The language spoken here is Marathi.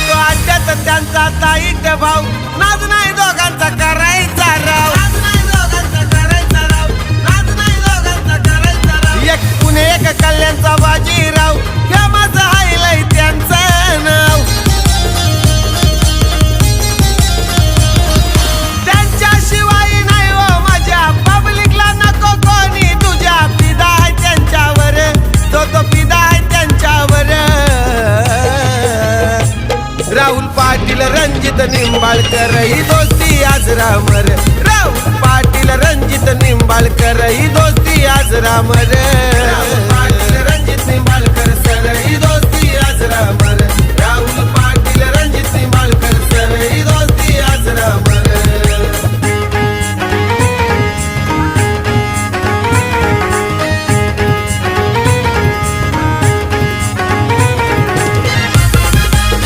तो आज्यात त्यांचा ताईत भाऊ, नाद नाही दोघांचा करायचा राव, नाद नाही दोघांचा करायचा राव, नाद नाही दोघांचा करायचा राव। एक पुणे एक कल्याणचा बाजीराव, हे माझं हायलय त्यांचं नाव। त्यांच्याशिवाय नाही हो माझ्या पब्लिकला नको कोणी, तुझ्या फिदा आहे त्यांच्यावर, तो फिदा आहे त्यांच्यावर। राहुल पाटील रणजित निंबाळकर ही दोस्ती आज रामर, राहुल पाटील रणजित निंबाळकर ही दोस्ती आज रामर, राहुल पाटील रणजित निंबाळकर सर ही दोस्ती आज रामर।